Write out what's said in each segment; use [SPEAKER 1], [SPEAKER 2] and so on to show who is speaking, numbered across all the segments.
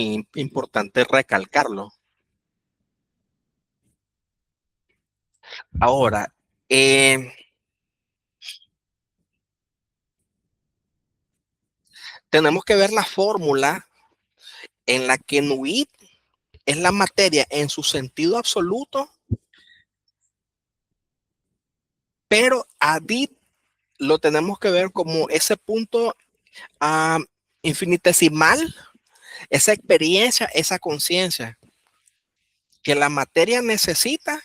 [SPEAKER 1] importante recalcarlo. Ahora, tenemos que ver la fórmula en la que Nuit es la materia en su sentido absoluto, pero Adit lo tenemos que ver como ese punto infinitesimal, esa experiencia, esa conciencia que la materia necesita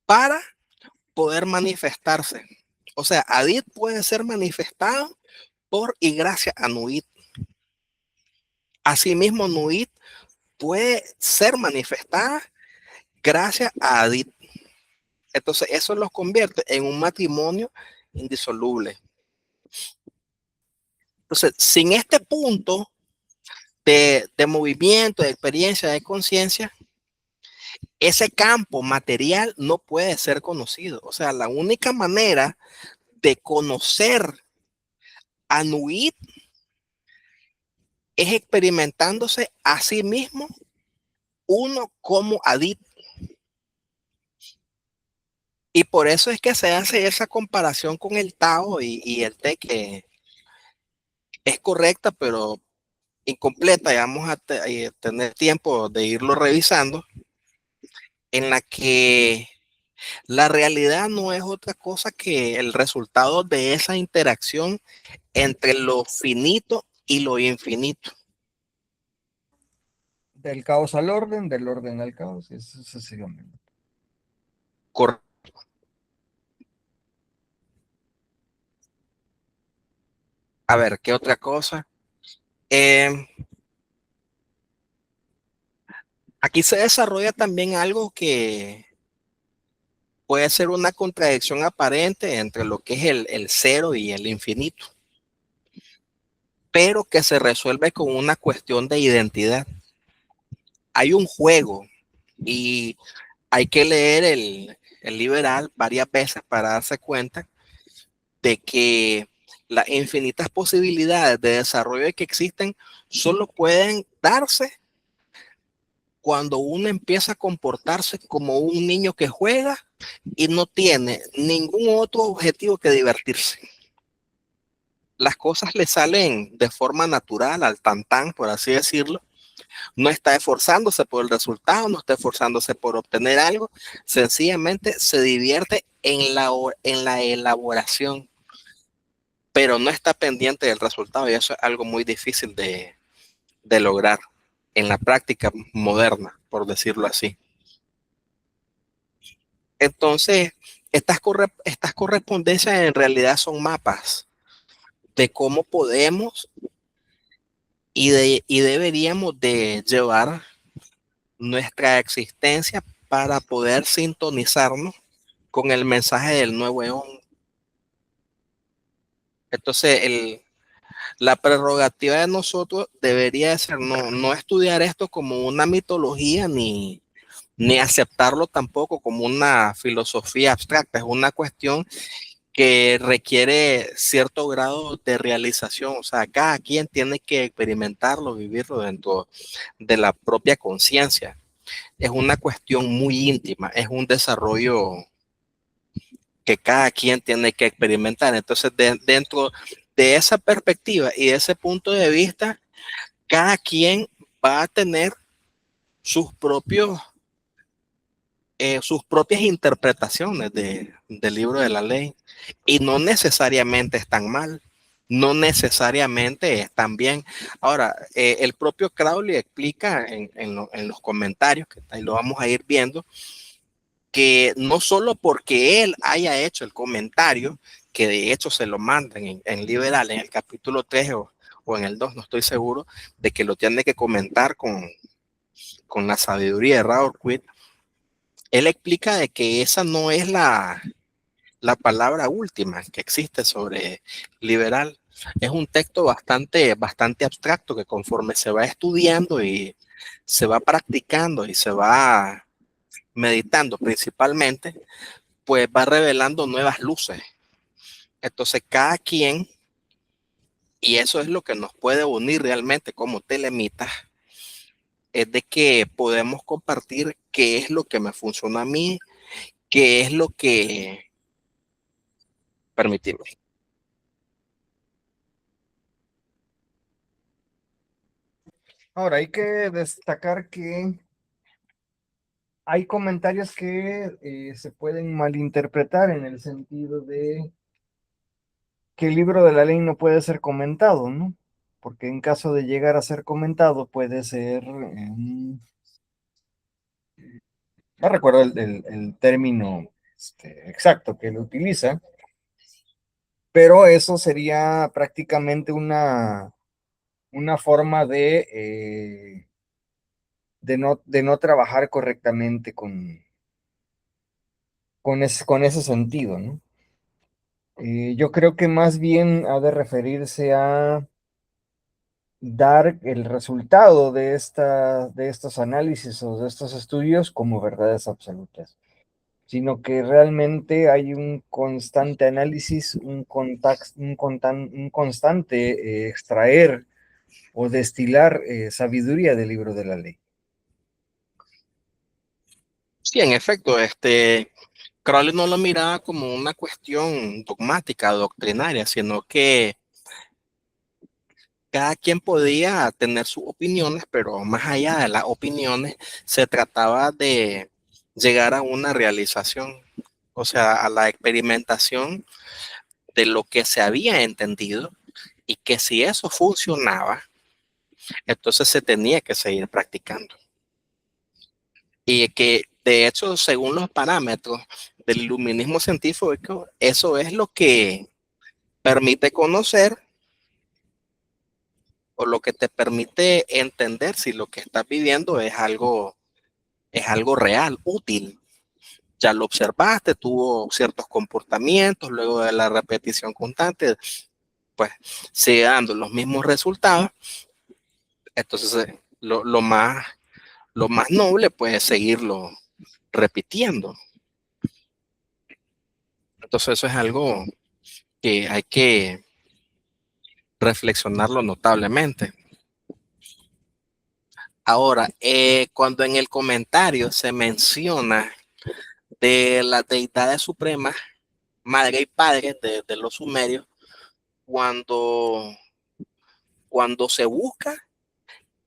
[SPEAKER 1] para poder manifestarse. O sea, Adit puede ser manifestado por y gracias a Nuit. Asimismo, Nuit puede ser manifestada gracias a Adit. Entonces, eso los convierte en un matrimonio indisoluble. Entonces, sin este punto de movimiento, de experiencia, de conciencia, ese campo material no puede ser conocido. O sea, la única manera de conocer a Nuit es experimentándose a sí mismo uno como Adit. Y por eso es que se hace esa comparación con el Tao y el Te, que es correcta, pero incompleta, y vamos a tener tiempo de irlo revisando, en la que la realidad no es otra cosa que el resultado de esa interacción entre lo finito y lo infinito.
[SPEAKER 2] Del caos al orden, del orden al caos, y eso sucesivamente.
[SPEAKER 1] Cor a ver, ¿qué otra cosa? Eh, Aquí se desarrolla también algo que puede ser una contradicción aparente entre lo que es el cero y el infinito, pero que se resuelve con una cuestión de identidad. Hay un juego y hay que leer el liberal varias veces para darse cuenta de que las infinitas posibilidades de desarrollo que existen solo pueden darse cuando uno empieza a comportarse como un niño que juega y no tiene ningún otro objetivo que divertirse. Las cosas le salen de forma natural, al tantán, por así decirlo. No está esforzándose por el resultado, no está esforzándose por obtener algo, sencillamente se divierte en la elaboración, pero no está pendiente del resultado y eso es algo muy difícil de lograr en la práctica moderna, por decirlo así. Entonces, estas correspondencias en realidad son mapas de cómo podemos y deberíamos de llevar nuestra existencia para poder sintonizarnos con el mensaje del nuevo eón. Entonces, la prerrogativa de nosotros debería ser no estudiar esto como una mitología ni aceptarlo tampoco como una filosofía abstracta. Es una cuestión que requiere cierto grado de realización. O sea, cada quien tiene que experimentarlo, vivirlo dentro de la propia conciencia. Es una cuestión muy íntima, es un desarrollo que cada quien tiene que experimentar. Entonces, dentro de esa perspectiva y de ese punto de vista, cada quien va a tener sus propios sus propias interpretaciones del libro de la ley y no necesariamente están mal, no necesariamente están bien. Ahora, el propio Crowley explica en los comentarios, que ahí lo vamos a ir viendo, que no solo porque él haya hecho el comentario, que de hecho se lo mandan en Liberal, en el capítulo 3 o en el 2, no estoy seguro, de que lo tiene que comentar con la sabiduría de Robert Quinn. Él explica de que esa no es la palabra última que existe sobre liberal. Es un texto bastante abstracto que conforme se va estudiando y se va practicando y se va meditando principalmente, pues va revelando nuevas luces. Entonces cada quien Y eso es lo que nos puede unir realmente como telemitas, es de que podemos compartir qué es lo que me funciona a mí, qué es lo que permitimos.
[SPEAKER 2] Ahora, hay que destacar que hay comentarios que se pueden malinterpretar en el sentido de que el libro de la ley no puede ser comentado, ¿no? Porque en caso de llegar a ser comentado puede ser, no recuerdo el término exacto que él utiliza, pero eso sería prácticamente una forma de no trabajar correctamente con ese sentido, ¿no? Yo creo que más bien ha de referirse a dar el resultado de estos análisis o de estos estudios como verdades absolutas, sino que realmente hay un constante análisis, un constante extraer o destilar sabiduría del libro de la ley.
[SPEAKER 1] Sí, en efecto, Crowley no lo miraba como una cuestión dogmática, doctrinaria, sino que cada quien podía tener sus opiniones, pero más allá de las opiniones, se trataba de llegar a una realización, o sea, a la experimentación de lo que se había entendido y que si eso funcionaba, entonces se tenía que seguir practicando. Y que de hecho, según los parámetros del iluminismo científico, eso es lo que permite conocer o lo que te permite entender si lo que estás viviendo es algo real, útil. Ya lo observaste, tuvo ciertos comportamientos, luego de la repetición constante, pues sigue dando los mismos resultados. Entonces, lo más noble pues es seguirlo repitiendo. Entonces, eso es algo que hay que reflexionarlo notablemente. Ahora, cuando en el comentario se menciona de las deidades supremas, madre y padre de los sumerios, cuando, cuando se busca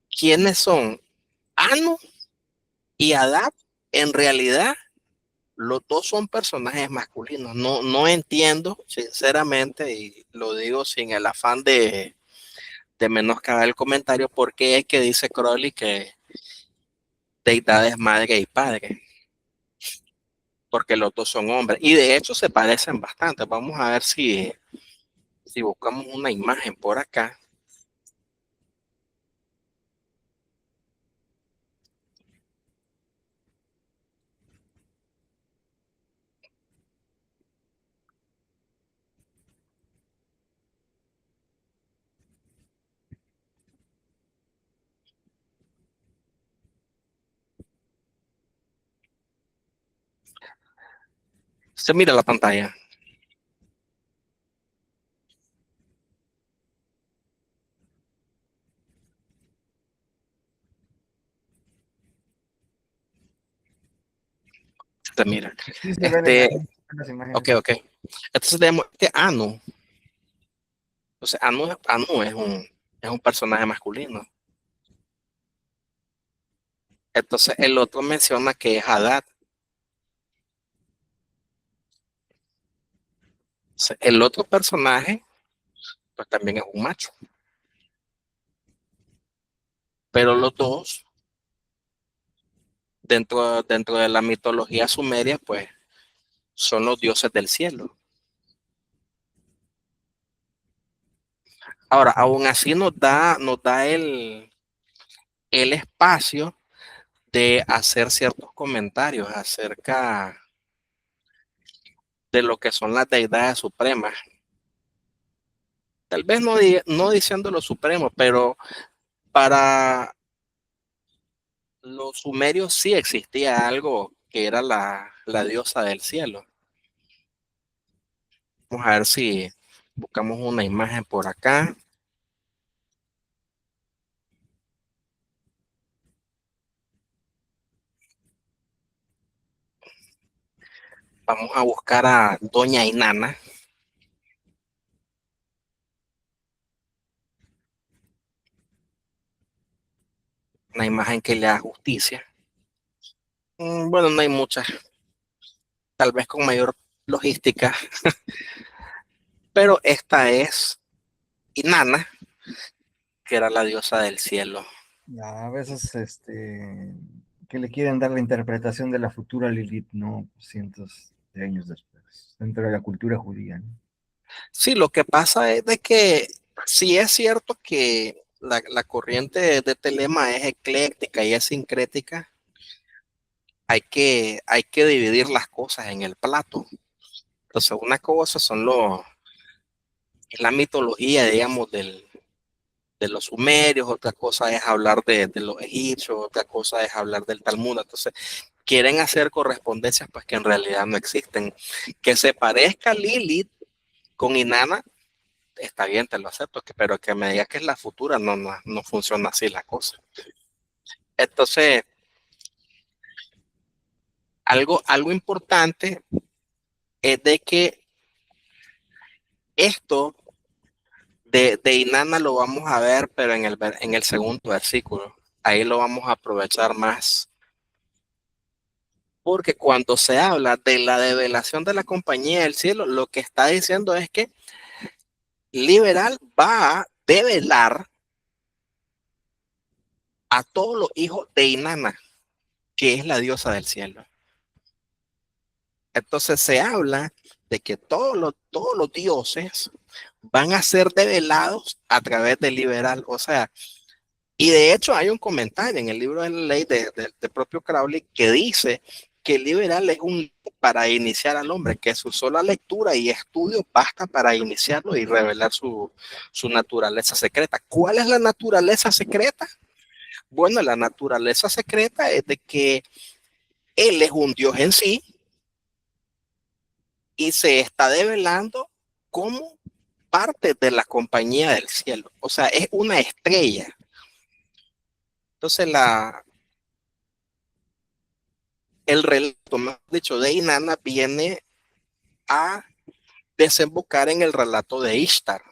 [SPEAKER 1] quiénes son Anu y Adad, en realidad los dos son personajes masculinos. No, no entiendo, sinceramente, y lo digo sin el afán de menoscabar el comentario, por qué es que dice Crowley que deidades madre y padre, porque los dos son hombres. Y de hecho se parecen bastante. Vamos a ver si buscamos una imagen por acá. Se mira la pantalla. Se mira.
[SPEAKER 2] Sí, se ven
[SPEAKER 1] Este,
[SPEAKER 2] en las
[SPEAKER 1] ok,
[SPEAKER 2] imágenes.
[SPEAKER 1] ok. Entonces tenemos este Anu. Entonces Anu es un personaje masculino. Entonces el otro menciona que es Hadad. Entonces, el otro personaje, pues también es un macho. Pero los dos, dentro de la mitología sumeria, pues son los dioses del cielo. Ahora, aún así nos da el espacio de hacer ciertos comentarios acerca de lo que son las deidades supremas. Tal vez no diciendo lo supremo, pero para los sumerios sí existía algo que era la diosa del cielo. Vamos a ver si buscamos una imagen por acá. Vamos a buscar a Doña Inanna. Una imagen que le da justicia. Bueno, no hay muchas, tal vez con mayor logística, pero esta es Inanna, que era la diosa del cielo.
[SPEAKER 2] A veces, que le quieren dar la interpretación de la futura Lilith, no cientos de años después, dentro de la cultura judía, ¿no?
[SPEAKER 1] Sí, lo que pasa es de que sí es cierto que la corriente de Telema es ecléctica y es sincrética. Hay que dividir las cosas en el plato. Entonces, una cosa son la mitología, digamos, de los sumerios, otra cosa es hablar de los egipcios, otra cosa es hablar del Talmud. Entonces, quieren hacer correspondencias pues que en realidad no existen. Que se parezca Lilith con Inanna, está bien, te lo acepto, pero que me diga que es la futura, no funciona así la cosa. Entonces, algo importante es de que esto de Inanna lo vamos a ver, pero en el segundo versículo. Ahí lo vamos a aprovechar más. Porque cuando se habla de la develación de la compañía del cielo, lo que está diciendo es que Liberal va a develar a todos los hijos de Inanna, que es la diosa del cielo. Entonces se habla de que todos los dioses van a ser develados a través del Liberal. O sea, y de hecho hay un comentario en el libro de la ley de propio Crowley que dice que el Liberal es un para iniciar al hombre, que su sola lectura y estudio basta para iniciarlo y revelar su naturaleza secreta. ¿Cuál es la naturaleza secreta? Bueno, la naturaleza secreta es de que él es un dios en sí y se está develando como parte de la compañía del cielo. O sea, es una estrella. Entonces, el relato, más dicho, de Inanna viene a desembocar en el relato de Ishtar,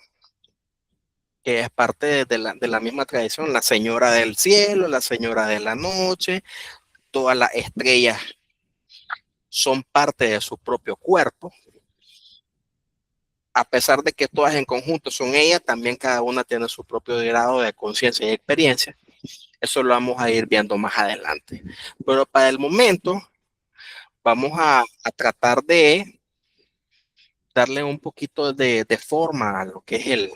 [SPEAKER 1] que es parte de la misma tradición, la señora del cielo, la señora de la noche, todas las estrellas son parte de su propio cuerpo. A pesar de que todas en conjunto son ellas, también cada una tiene su propio grado de conciencia y experiencia. Eso lo vamos a ir viendo más adelante. Pero para el momento, vamos a tratar de darle un poquito de forma a lo que es el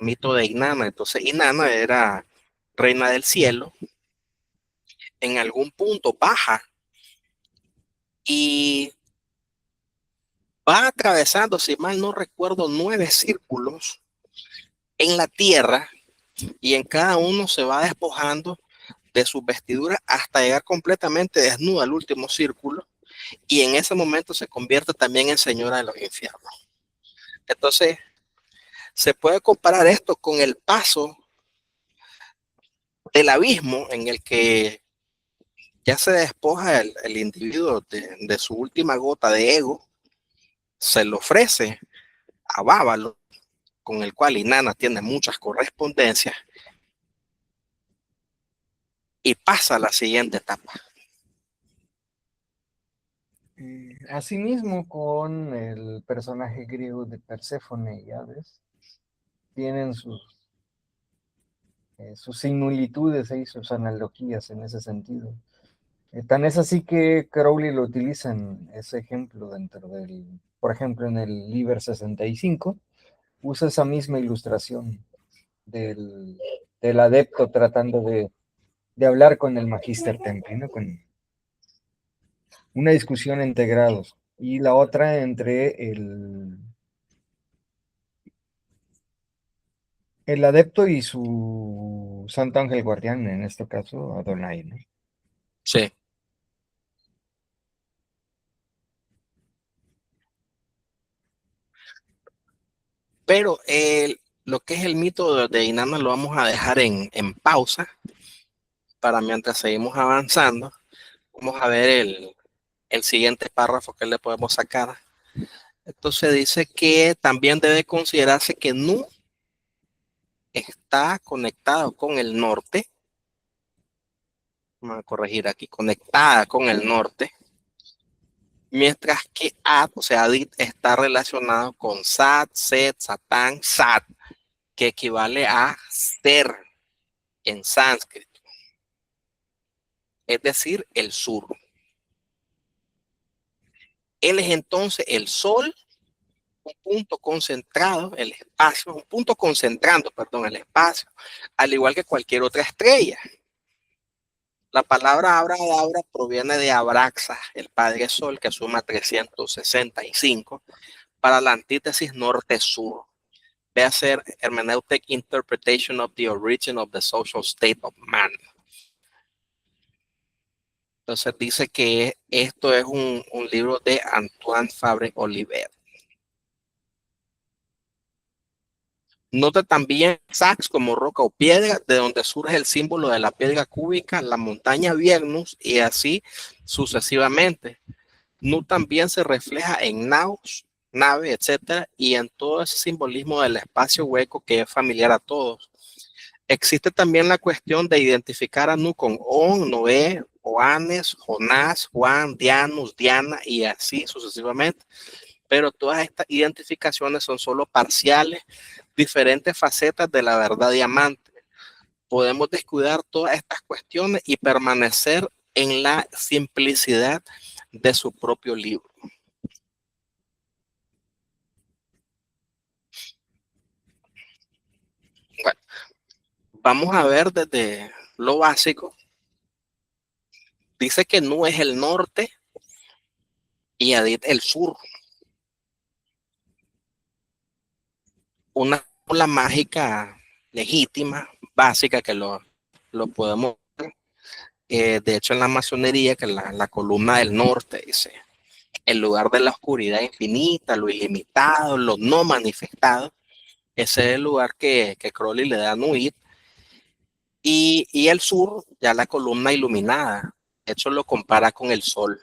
[SPEAKER 1] mito de Inanna. Entonces, Inanna era reina del cielo. En algún punto baja y va atravesando, si mal no recuerdo, 9 círculos en la tierra y en cada uno se va despojando de sus vestiduras hasta llegar completamente desnuda al último círculo y en ese momento se convierte también en señora de los infiernos. Entonces, se puede comparar esto con el paso del abismo en el que ya se despoja el individuo de su última gota de ego, se le ofrece a Bávalo, con el cual Inanna tiene muchas correspondencias, y pasa a la siguiente etapa.
[SPEAKER 2] Asimismo, con el personaje griego de Perséfone y Hades, tienen sus similitudes y sus analogías en ese sentido. Tan es así que Crowley lo utiliza en ese ejemplo dentro por ejemplo, en el Liber 65, usa esa misma ilustración del adepto tratando de hablar con el Magister Templi, ¿no? Con una discusión entre grados y la otra entre el adepto y su santo ángel guardián, en este caso Adonai, ¿no?
[SPEAKER 1] Sí. Pero lo que es el mito de Inanna lo vamos a dejar en pausa para mientras seguimos avanzando. Vamos a ver el siguiente párrafo que le podemos sacar. Entonces dice que también debe considerarse que Nu está conectado con el norte. Vamos a corregir aquí, conectada con el norte. Mientras que Ad, o sea, Adit, está relacionado con Sat, Set, Satán, Sat, que equivale a ser en sánscrito, es decir, el sur. Él es entonces el sol, un punto concentrado, el espacio, un punto concentrando, perdón, el espacio, al igual que cualquier otra estrella. La palabra Abra proviene de Abraxas, el padre sol, que suma 365, para la antítesis norte-sur. Ve a hacer Hermeneutic Interpretation of the Origin of the Social State of Man. Entonces dice que esto es un libro de Antoine Fabre Oliver. Nota también Sachs como roca o piedra, de donde surge el símbolo de la piedra cúbica, la montaña Viernus, y así sucesivamente. Nu también se refleja en naus, nave, etcétera, y en todo ese simbolismo del espacio hueco que es familiar a todos. Existe también la cuestión de identificar a Nu con On, Noé, Oanes, Jonás, Juan, Dianus, Diana y así sucesivamente. Pero todas estas identificaciones son solo parciales, diferentes facetas de la verdad diamante. Podemos descuidar todas estas cuestiones y permanecer en la simplicidad de su propio libro. Bueno, vamos a ver desde lo básico. Dice que Nu es el norte y Adit el sur. Una fórmula mágica legítima, básica, que lo podemos ver. De hecho, en la masonería, que la columna del norte dice, el lugar de la oscuridad infinita, lo ilimitado, lo no manifestado, ese es el lugar que Crowley le da a Nuit. Y el sur, ya la columna iluminada. De hecho, lo compara con el sol.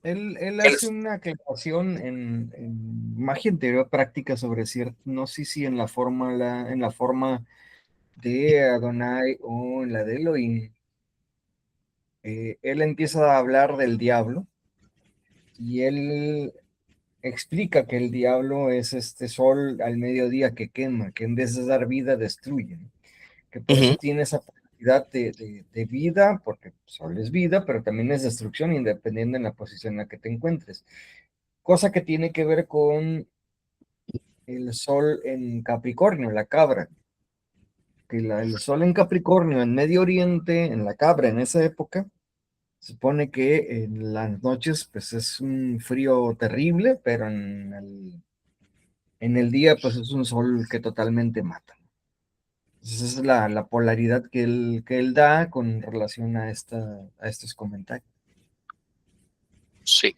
[SPEAKER 2] Él
[SPEAKER 1] El,
[SPEAKER 2] hace una aclaración en magia interior práctica sobre cierto, no sé si en la forma de Adonai o en la de Elohim. Él empieza a hablar del diablo y él explica que el diablo es este sol al mediodía que quema, que en vez de dar vida destruye, ¿no? Que por eso tiene esa propiedad de vida, porque sol es vida, pero también es destrucción, independiente en la posición en la que te encuentres. Cosa que tiene que ver con el sol en Capricornio, la cabra. Que el sol en Capricornio, en Medio Oriente, en la cabra, en esa época, se supone que en las noches pues es un frío terrible, pero en el día pues es un sol que totalmente mata. Entonces esa es la polaridad que él da con relación a estos comentarios.
[SPEAKER 1] sí.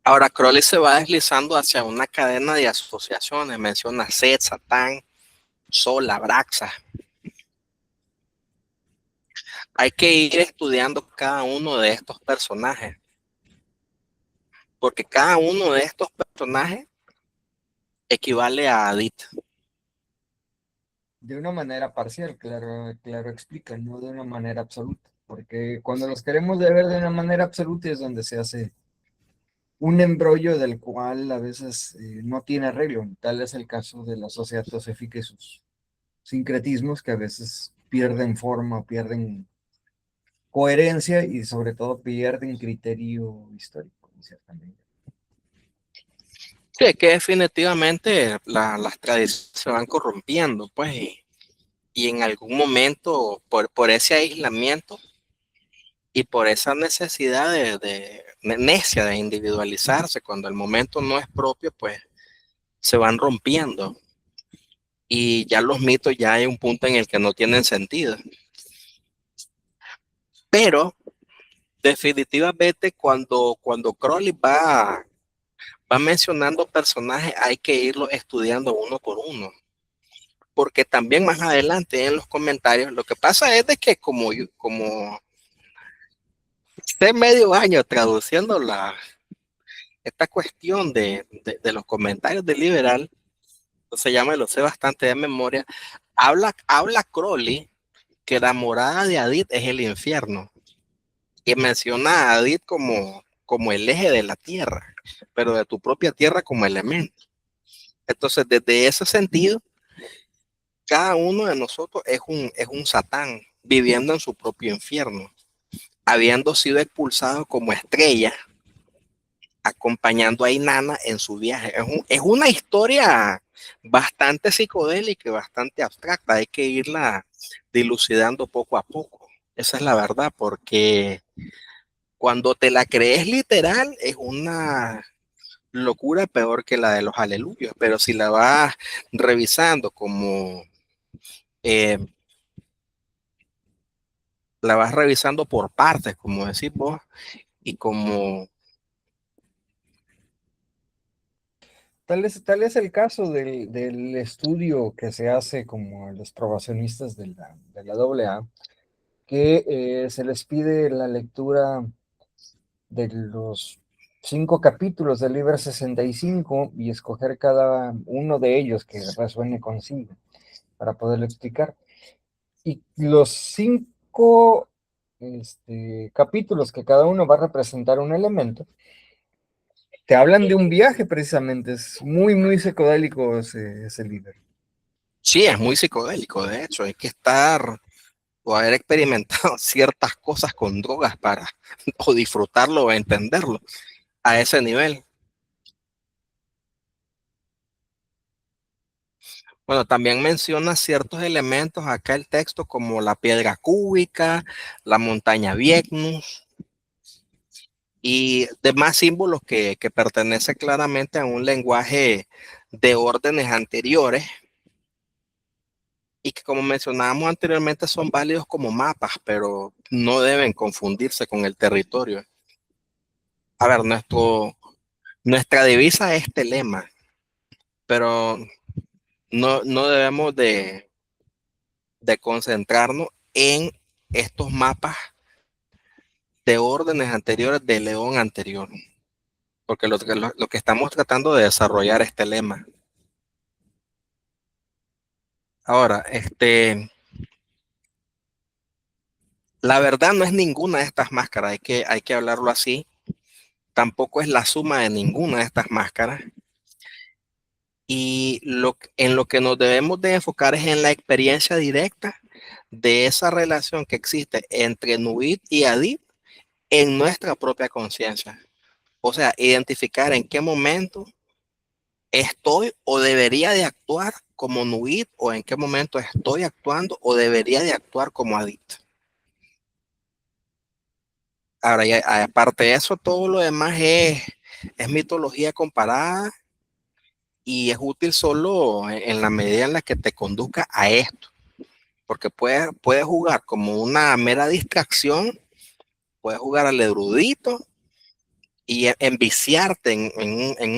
[SPEAKER 1] Ahora, Crowley se va deslizando hacia una cadena de asociaciones. Menciona Set, Satán, Sol, Abraxas. Hay que ir estudiando cada uno de estos personajes, porque cada uno de estos personajes equivale a Adit.
[SPEAKER 2] De una manera parcial, claro explica, no de una manera absoluta, porque cuando los queremos de ver de una manera absoluta es donde se hace un embrollo del cual a veces no tiene arreglo. Tal es el caso de la sociedad teosófica y sus sincretismos que a veces pierden forma, pierden coherencia y sobre todo pierden criterio histórico, en cierta medida.
[SPEAKER 1] Sí, que definitivamente las tradiciones se van corrompiendo, pues, y en algún momento, por ese aislamiento y por esa necesidad de necia de individualizarse, cuando el momento no es propio, pues se van rompiendo. Y ya los mitos ya hay un punto en el que no tienen sentido. Pero definitivamente cuando Crowley va mencionando personajes, hay que irlo estudiando uno por uno. porque también más adelante en los comentarios, lo que pasa es de que como esté medio año traduciendo esta cuestión de los comentarios de Liberal, entonces ya me lo sé bastante de memoria, habla Crowley que la morada de Adit es el infierno, y menciona a Adit como el eje de la tierra, pero de tu propia tierra como elemento. Entonces, desde ese sentido, cada uno de nosotros es un Satán viviendo en su propio infierno, habiendo sido expulsado como estrella, acompañando a Inanna en su viaje. Es una historia bastante psicodélica y bastante abstracta. Hay que irla dilucidando poco a poco. Esa es la verdad, porque cuando te la crees literal es una locura peor que la de los aleluyos, pero si la vas revisando como eh, la vas revisando por partes, como decís vos, y como...
[SPEAKER 2] Tal es el caso del estudio que se hace como a los probacionistas de la AA, que se les pide la lectura de los 5 capítulos del libro 65 y escoger cada uno de ellos que resuene consigo para poderlo explicar. Y los 5 capítulos que cada uno va a representar un elemento, te hablan de un viaje precisamente. Es muy, muy psicodélico ese libro.
[SPEAKER 1] Sí, es muy psicodélico, de hecho, hay que estar o haber experimentado ciertas cosas con drogas para o disfrutarlo o entenderlo a ese nivel. Bueno, también menciona ciertos elementos acá el texto como la piedra cúbica, la montaña Viecnus y demás símbolos que pertenecen claramente a un lenguaje de órdenes anteriores y que como mencionábamos anteriormente son válidos como mapas, pero no deben confundirse con el territorio. A ver, nuestra divisa es telema, pero no debemos de concentrarnos en estos mapas de órdenes anteriores de León anterior, porque lo que estamos tratando de desarrollar es telema. Ahora, la verdad no es ninguna de estas máscaras, hay que hablarlo así, tampoco es la suma de ninguna de estas máscaras. Y en lo que nos debemos de enfocar es en la experiencia directa de esa relación que existe entre Nuit y Adib en nuestra propia conciencia. O sea, identificar en qué momento estoy o debería de actuar como Nuit o en qué momento estoy actuando o debería de actuar como Adib. Ahora, y aparte de eso, todo lo demás es mitología comparada y es útil solo en la medida en la que te conduzca a esto. Porque puede jugar como una mera distracción, puedes jugar al erudito y enviciarte en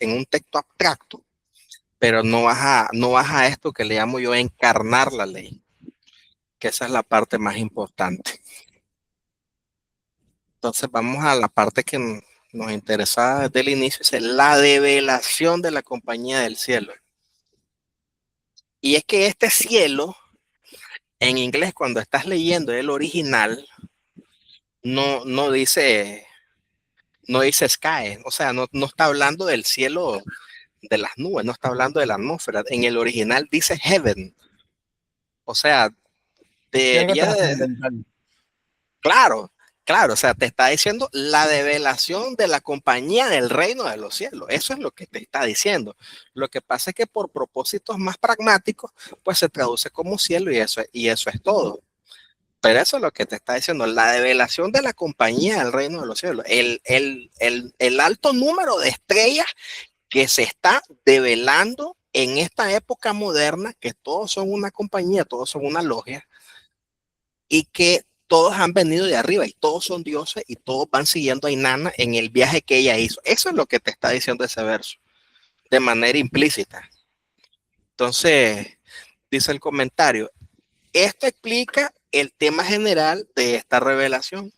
[SPEAKER 1] un texto abstracto, pero no vas a esto que le llamo yo encarnar la ley, que esa es la parte más importante. Entonces vamos a la parte que nos interesaba desde el inicio, es la develación de la compañía del cielo. Y es que este cielo, en inglés, cuando estás leyendo el original, no dice sky, o sea, no está hablando del cielo de las nubes, no está hablando de la atmósfera. En el original dice heaven, o sea,
[SPEAKER 2] Sí, algo
[SPEAKER 1] debería de,
[SPEAKER 2] trascendental.
[SPEAKER 1] claro, claro, o sea, te está diciendo la develación de la compañía del reino de los cielos. Eso es lo que te está diciendo. Lo que pasa es que por propósitos más pragmáticos, pues se traduce como cielo y eso es todo. Pero eso es lo que te está diciendo, la develación de la compañía del reino de los cielos, el alto número de estrellas que se está develando en esta época moderna, que todos son una compañía, todos son una logia, y que todos han venido de arriba y todos son dioses y todos van siguiendo a Inanna en el viaje que ella hizo. Eso es lo que te está diciendo ese verso, de manera implícita. Entonces, Dice el comentario, esto explica el tema general de esta revelación.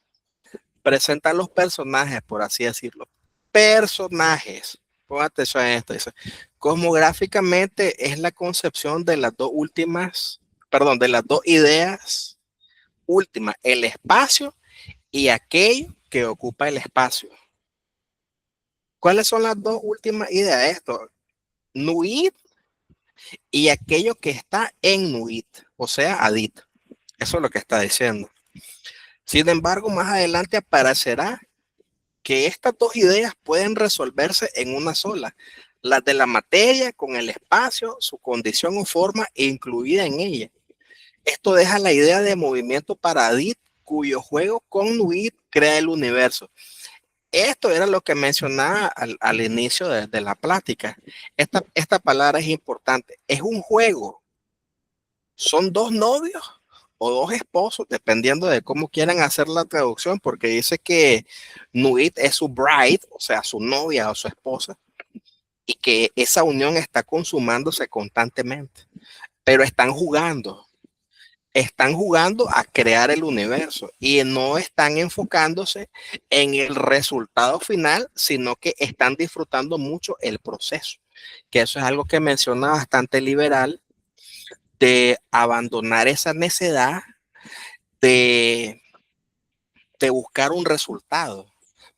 [SPEAKER 1] Presenta los personajes, por así decirlo. Personajes. Pon atención a esto. Dice, cosmográficamente es la concepción de las dos últimas, perdón, de las dos ideas últimas, el espacio y aquello que ocupa el espacio. ¿Cuáles son las dos últimas ideas de esto? Nuit y aquello que está en Nuit, o sea, Adit. Eso es lo que está diciendo. Sin embargo, más adelante aparecerá que estas dos ideas pueden resolverse en una sola, las de la materia con el espacio, su condición o forma incluida en ella. Esto deja la idea de movimiento para Adit, cuyo juego con Nuit crea el universo. Esto era lo que mencionaba al inicio de la plática. Esta palabra es importante. Es un juego. Son dos novios o dos esposos, dependiendo de cómo quieran hacer la traducción, porque dice que Nuit es su bride, o sea, su novia o su esposa, y que esa unión está consumándose constantemente, pero están jugando a crear el universo y no están enfocándose en el resultado final, sino que están disfrutando mucho el proceso, que eso es algo que menciona bastante liberal, de abandonar esa necedad de, de buscar un resultado,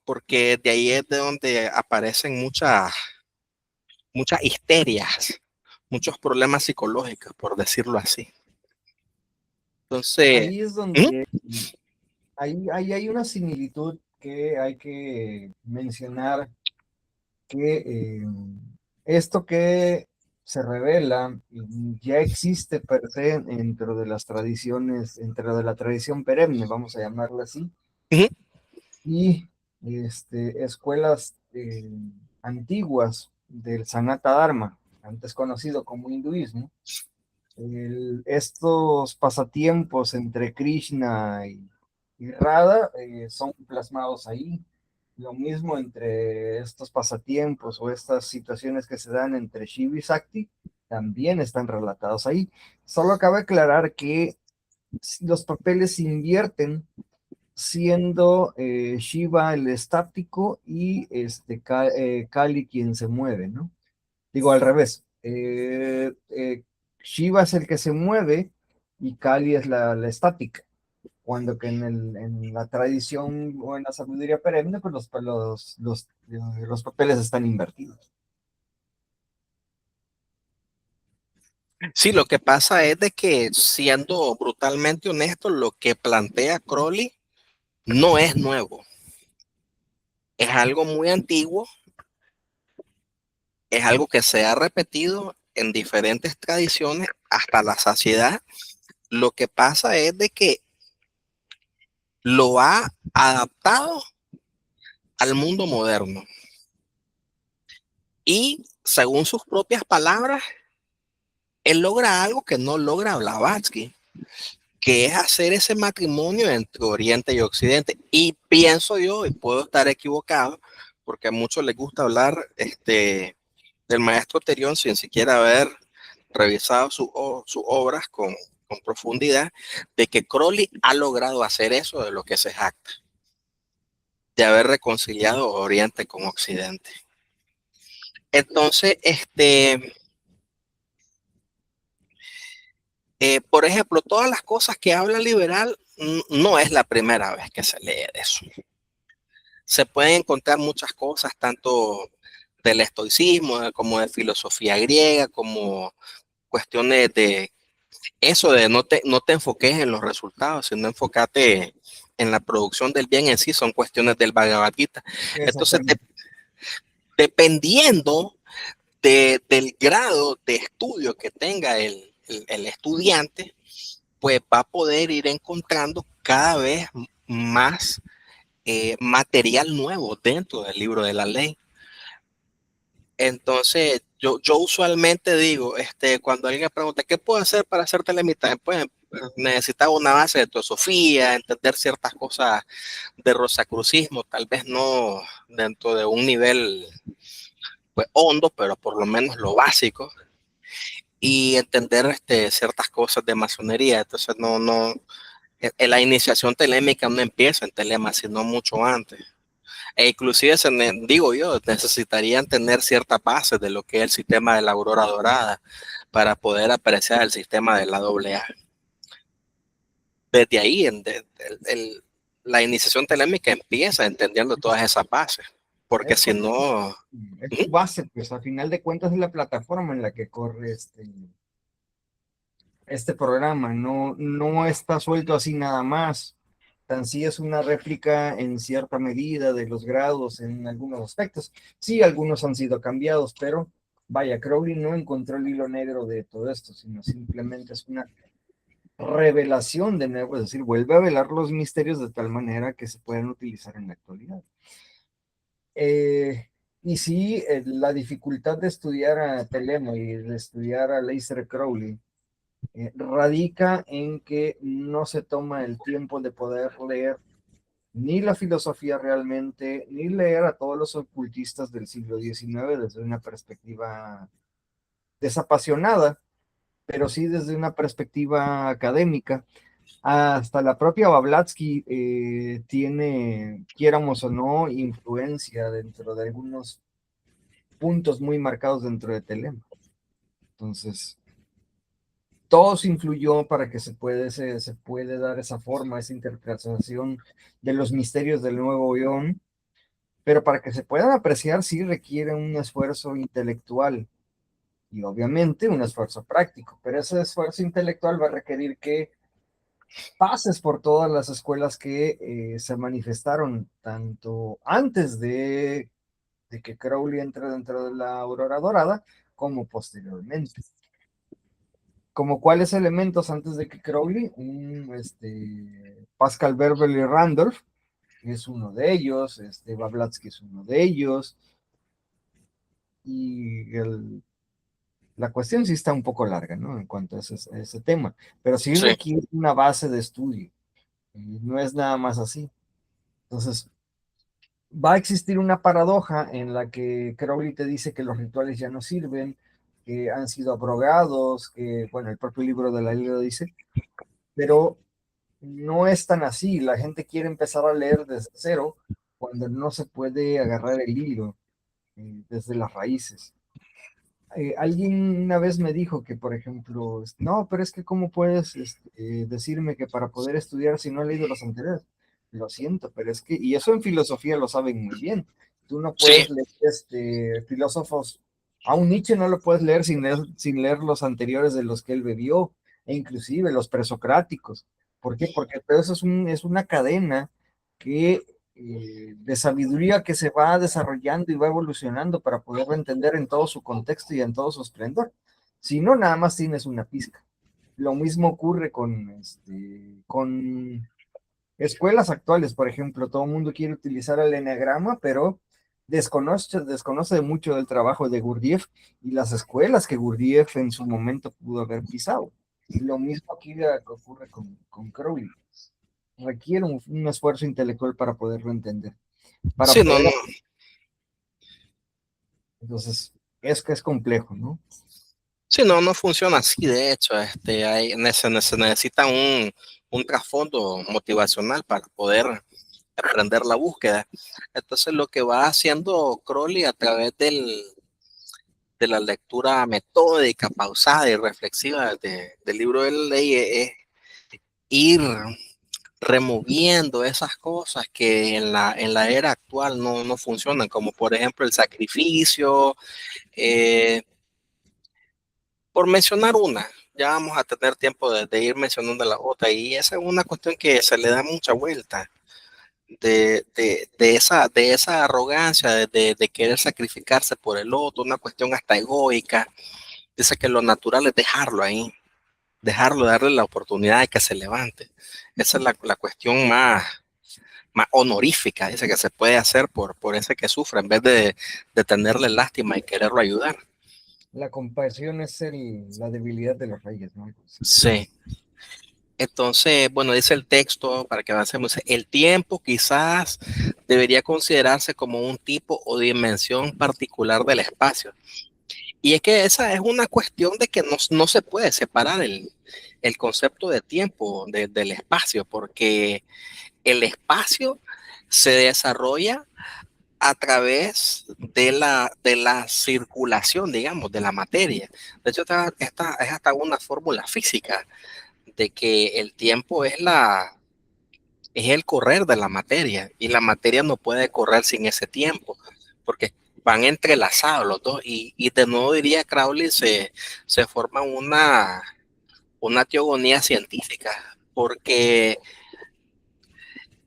[SPEAKER 1] porque de ahí es de donde aparecen muchas histerias, muchos problemas psicológicos, por decirlo así. Entonces,
[SPEAKER 2] Ahí es
[SPEAKER 1] ¿mm?
[SPEAKER 2] donde ahí hay una similitud que hay que mencionar, que esto que se revela ya existe per se dentro de las tradiciones, dentro de la tradición perenne, vamos a llamarla así,
[SPEAKER 1] ¿Mm?
[SPEAKER 2] y escuelas antiguas del Sanata Dharma, antes conocido como hinduismo. Estos pasatiempos entre Krishna y Radha son plasmados ahí. Lo mismo entre estos pasatiempos o estas situaciones que se dan entre Shiva y Sakti, también están relatados ahí. Solo cabe aclarar que los papeles se invierten, siendo Shiva el estático y Kali quien se mueve, ¿no? Digo al revés. Shiva es el que se mueve y Kali es la estática. Cuando que en la tradición o en la sabiduría perenne, pues los papeles están invertidos.
[SPEAKER 1] Sí, lo que pasa es de que, siendo brutalmente honesto, lo que plantea Crowley no es nuevo. Es algo muy antiguo, es algo que se ha repetido en diferentes tradiciones hasta la saciedad. Lo que pasa es de que lo ha adaptado al mundo moderno y, según sus propias palabras, él logra algo que no logra Blavatsky, que es hacer ese matrimonio entre Oriente y Occidente. Y pienso yo, y puedo estar equivocado, porque a muchos les gusta hablar del maestro Terión sin siquiera haber revisado sus obras con profundidad, de que Crowley ha logrado hacer eso de lo que se jacta, de haber reconciliado Oriente con Occidente. Entonces, por ejemplo, todas las cosas que habla liberal no es la primera vez que se lee de eso. Se pueden encontrar muchas cosas, tanto del estoicismo como de filosofía griega, como cuestiones de eso de no te enfoques en los resultados, sino enfócate en la producción del bien en sí, son cuestiones del Bhagavad Gita. Entonces,
[SPEAKER 2] Exactamente.
[SPEAKER 1] dependiendo del grado de estudio que tenga el estudiante, pues va a poder ir encontrando cada vez más material nuevo dentro del libro de la ley. Entonces, yo usualmente digo, cuando alguien me pregunta, ¿qué puedo hacer para hacerte la mitad? Pues necesitaba una base de teosofía, entender ciertas cosas de rosacrucismo, tal vez no dentro de un nivel pues hondo, pero por lo menos lo básico. y entender ciertas cosas de masonería. Entonces, la iniciación telémica no empieza en telema, sino mucho antes. E inclusive, digo yo, necesitarían tener ciertas bases de lo que es el sistema de la aurora dorada para poder apreciar el sistema de la doble A. Desde ahí, la iniciación telémica empieza entendiendo todas esas bases, porque
[SPEAKER 2] Es
[SPEAKER 1] si
[SPEAKER 2] correcto.
[SPEAKER 1] no...
[SPEAKER 2] Es tu base, pues a final de cuentas es la plataforma en la que corre este programa, no está suelto así nada más. Tan sí es una réplica en cierta medida de los grados en algunos aspectos. Sí, algunos han sido cambiados, pero vaya, Crowley no encontró el hilo negro de todo esto, sino simplemente es una revelación de nuevo, es decir, vuelve a velar los misterios de tal manera que se puedan utilizar en la actualidad. Y sí, la dificultad de estudiar a Telema y de estudiar a Aleister Crowley radica en que no se toma el tiempo de poder leer ni la filosofía realmente, ni leer a todos los ocultistas del siglo XIX desde una perspectiva desapasionada, pero sí desde una perspectiva académica. Hasta la propia Blavatsky tiene, quiéramos o no, influencia dentro de algunos puntos muy marcados dentro de Telema. Entonces, todo se influyó para que se puede dar esa forma, esa interpretación de los misterios del nuevo guión, pero para que se puedan apreciar sí requiere un esfuerzo intelectual y obviamente un esfuerzo práctico, pero ese esfuerzo intelectual va a requerir que pases por todas las escuelas que se manifestaron tanto antes de que Crowley entre dentro de la Aurora Dorada como posteriormente. Como cuáles elementos antes de que Crowley, Pascal Beverly Randolph es uno de ellos, Blavatsky es uno de ellos, y la cuestión sí está un poco larga, ¿no? En cuanto a ese tema, pero sí
[SPEAKER 1] Sí,
[SPEAKER 2] requiere una base de estudio, no es nada más así. Entonces, va a existir una paradoja en la que Crowley te dice que los rituales ya no sirven, que han sido abrogados, que, bueno, el propio libro de la ley lo dice, pero no es tan así. La gente quiere empezar a leer desde cero cuando no se puede agarrar el hilo desde las raíces. Alguien una vez me dijo que, por ejemplo, no, pero es que ¿cómo puedes decirme que para poder estudiar si no he leído los anteriores? Lo siento, pero es que, y eso en filosofía lo saben muy bien, tú no
[SPEAKER 1] sí,
[SPEAKER 2] puedes leer filósofos, a un Nietzsche no lo puedes leer sin leer los anteriores de los que él bebió, e inclusive los presocráticos. ¿Por qué? Porque todo eso es una cadena que de sabiduría que se va desarrollando y va evolucionando para poderlo entender en todo su contexto y en todo su esplendor. Si no, nada más tienes una pizca. Lo mismo ocurre con escuelas actuales, por ejemplo, todo el mundo quiere utilizar el eneagrama, pero desconoce mucho del trabajo de Gurdjieff y las escuelas que Gurdjieff en su momento pudo haber pisado. Y lo mismo aquí ocurre con Crowley. Requiere un esfuerzo intelectual para poderlo entender, para
[SPEAKER 1] sí, no,
[SPEAKER 2] poder.
[SPEAKER 1] no,
[SPEAKER 2] Entonces, es que es complejo, ¿no?
[SPEAKER 1] sí, no, no funciona así. De hecho, se necesita un trasfondo motivacional para poder aprender la búsqueda. Entonces, lo que va haciendo Crowley a través de la lectura metódica, pausada y reflexiva del libro de la ley es ir removiendo esas cosas que en la era actual no funcionan, como por ejemplo el sacrificio, eh, por mencionar una. Ya vamos a tener tiempo de ir mencionando la otra, y esa es una cuestión que se le da mucha vuelta. De esa arrogancia, de querer sacrificarse por el otro, una cuestión hasta egoica. Dice que lo natural es dejarlo ahí, dejarlo, darle la oportunidad de que se levante. Esa es la cuestión más honorífica, dice, que se puede hacer por ese que sufre, en vez de tenerle lástima y quererlo ayudar.
[SPEAKER 2] La compasión es la debilidad de los reyes, ¿no?
[SPEAKER 1] Sí. Entonces, bueno, dice el texto, para que avancemos, el tiempo quizás debería considerarse como un tipo o dimensión particular del espacio, Y es que esa es una cuestión de que no se puede separar el concepto de tiempo del espacio, porque el espacio se desarrolla a través de la circulación, digamos, de la materia. De hecho, esta es hasta una fórmula física de que el tiempo es el correr de la materia y la materia no puede correr sin ese tiempo porque van entrelazados los dos y de nuevo diría Crowley se forma una teogonía científica porque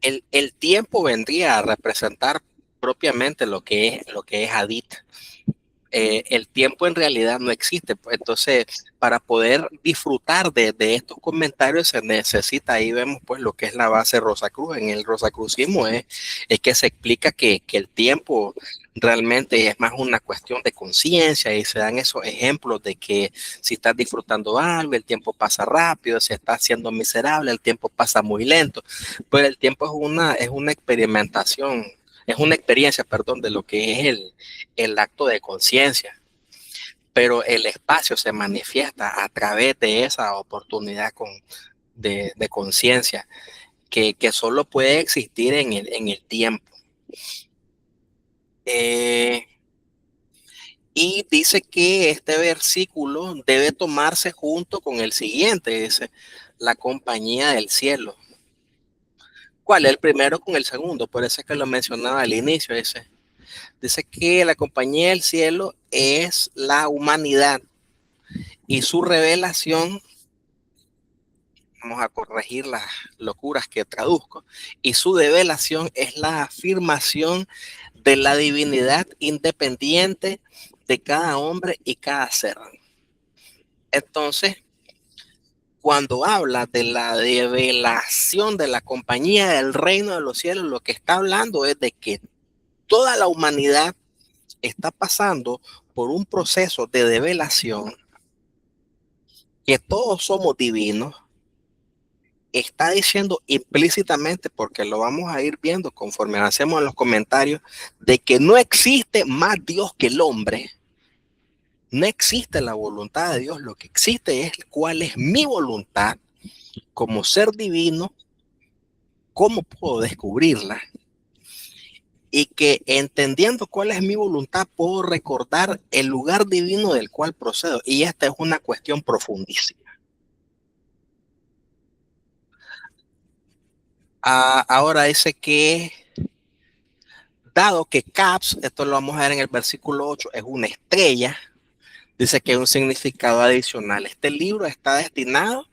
[SPEAKER 1] el tiempo vendría a representar propiamente lo que es Hadith. El tiempo en realidad no existe. Entonces, para poder disfrutar de estos comentarios se necesita, ahí vemos pues lo que es la base Rosacruz. En el rosacrucismo es que se explica que el tiempo realmente es más una cuestión de conciencia y se dan esos ejemplos de que si estás disfrutando algo, el tiempo pasa rápido, si estás siendo miserable, el tiempo pasa muy lento. Pero el tiempo es una experimentación, es una experiencia, perdón, de lo que es el acto de conciencia, pero el espacio se manifiesta a través de esa oportunidad de conciencia que solo puede existir en el tiempo. Eh, y dice que este versículo debe tomarse junto con el siguiente, dice, la compañía del cielo. ¿Cuál? El primero con el segundo, por eso es que lo mencionaba al inicio, dice que la compañía del cielo es la humanidad y su revelación, vamos a corregir las locuras que traduzco, y su revelación es la afirmación de la divinidad independiente de cada hombre y cada ser. Entonces, cuando habla de la revelación de la compañía del reino de los cielos, lo que está hablando es de que toda la humanidad está pasando por un proceso de revelación, que todos somos divinos. Está diciendo implícitamente, porque lo vamos a ir viendo conforme avancemos en los comentarios, de que no existe más Dios que el hombre. No existe la voluntad de Dios, lo que existe es cuál es mi voluntad como ser divino, cómo puedo descubrirla, y que entendiendo cuál es mi voluntad puedo recordar el lugar divino del cual procedo. Y esta es una cuestión profundísima. Ahora dice que dado que Caps, esto lo vamos a ver en el versículo 8, es una estrella, dice que hay un significado adicional. Este libro está destinado,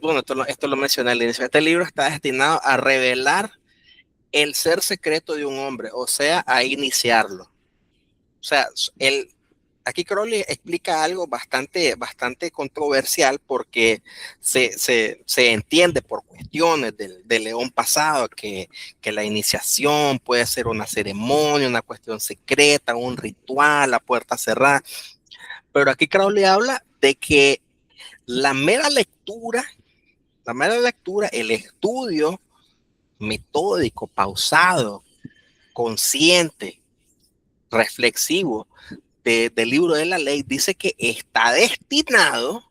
[SPEAKER 1] bueno, esto lo mencioné al inicio, este libro está destinado a revelar el ser secreto de un hombre, o sea, a iniciarlo. O sea, aquí Crowley explica algo bastante controversial porque se entiende por cuestiones del León pasado que la iniciación puede ser una ceremonia, una cuestión secreta, un ritual, la puerta cerrada. Pero aquí Crowley habla de que la mera lectura, el estudio metódico, pausado, consciente, reflexivo del libro de la ley, dice que está destinado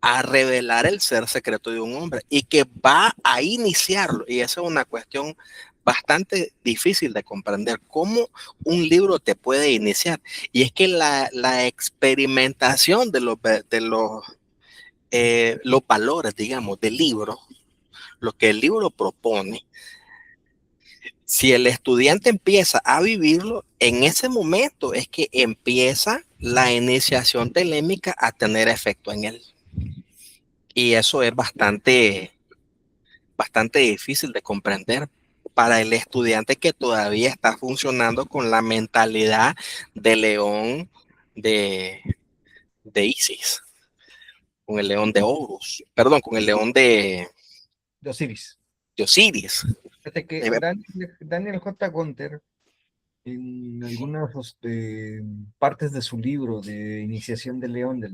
[SPEAKER 1] a revelar el ser secreto de un hombre y que va a iniciarlo. Y esa es una cuestión bastante difícil de comprender, cómo un libro te puede iniciar. Y es que la experimentación los valores, digamos, del libro, lo que el libro propone, si el estudiante empieza a vivirlo, en ese momento es que empieza la iniciación telémica a tener efecto en él. Y eso es bastante difícil de comprender para el estudiante que todavía está funcionando con la mentalidad de león de, de Isis, con el león de Horus, perdón, con el león
[SPEAKER 2] de Osiris.
[SPEAKER 1] de Osiris.
[SPEAKER 2] Fíjate que Daniel J. Gunter, en algunas partes de su libro de Iniciación del León, del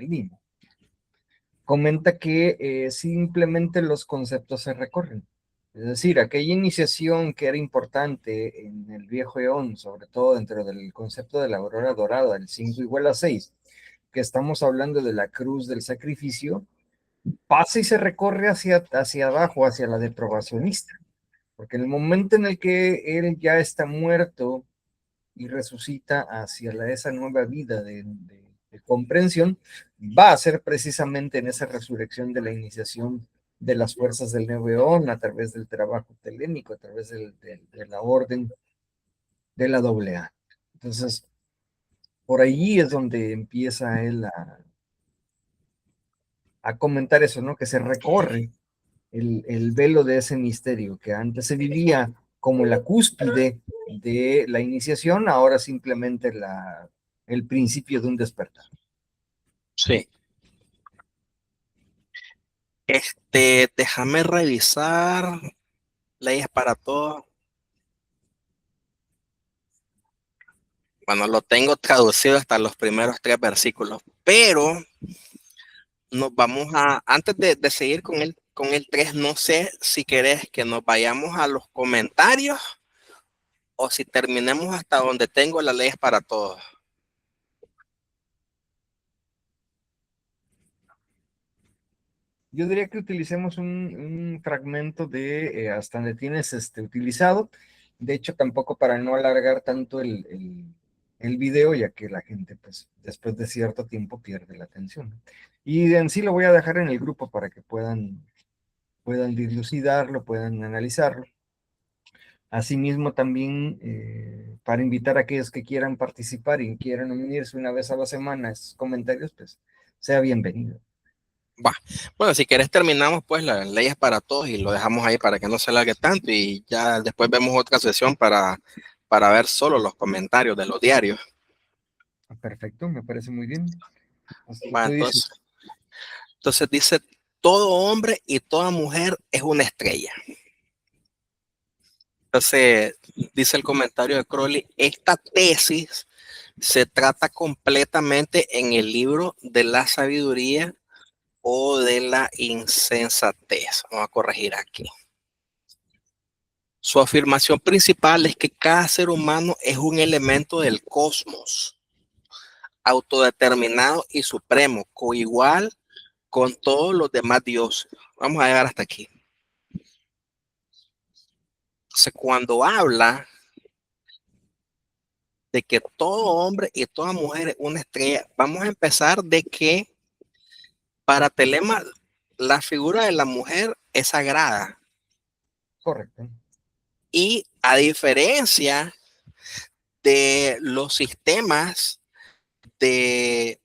[SPEAKER 2] Limo, comenta que simplemente los conceptos se recorren. Es decir, aquella iniciación que era importante en el viejo eón, sobre todo dentro del concepto de la aurora dorada, el 5 igual a 6, que estamos hablando de la cruz del sacrificio, pasa y se recorre hacia abajo, hacia la deprobacionista. Porque en el momento en el que él ya está muerto y resucita hacia esa nueva vida de comprensión, va a ser precisamente en esa resurrección de la iniciación de las fuerzas del nuevo eón a través del trabajo telémico, a través de la orden de la doble A. Entonces, por allí es donde empieza él a comentar eso, ¿no? Que se recorre el velo de ese misterio que antes se vivía como la cúspide de la iniciación, ahora simplemente el principio de un despertar.
[SPEAKER 1] Sí. Déjame revisar leyes para todos. Bueno, lo tengo traducido hasta los primeros 3 versículos, pero nos vamos antes de seguir con el 3, no sé si querés que nos vayamos a los comentarios o si terminemos hasta donde tengo las leyes para todos.
[SPEAKER 2] Yo diría que utilicemos un fragmento de hasta donde tienes utilizado. De hecho, tampoco para no alargar tanto el video, ya que la gente, pues, después de cierto tiempo pierde la atención. Y en sí lo voy a dejar en el grupo para que puedan dilucidarlo, puedan analizarlo. Asimismo, también para invitar a aquellos que quieran participar y quieran unirse una vez a la semana a estos comentarios, pues sea bienvenido.
[SPEAKER 1] Va. Bueno, si querés terminamos pues las leyes para todos y lo dejamos ahí para que no se largue tanto y ya después vemos otra sesión para ver solo los comentarios de los diarios.
[SPEAKER 2] Perfecto, me parece muy bien. Así que
[SPEAKER 1] Va,
[SPEAKER 2] tú dices,
[SPEAKER 1] entonces dice, todo hombre y toda mujer es una estrella. Entonces, dice el comentario de Crowley, esta tesis se trata completamente en el libro de la sabiduría o de la insensatez. Vamos a corregir aquí. Su afirmación principal es que cada ser humano es un elemento del cosmos, autodeterminado y supremo, coigual con todos los demás dioses. Vamos a llegar hasta aquí. Entonces, cuando habla de que todo hombre y toda mujer es una estrella, vamos a empezar de que para Telema la figura de la mujer es sagrada.
[SPEAKER 2] correcto.
[SPEAKER 1] Y a diferencia de los sistemas de,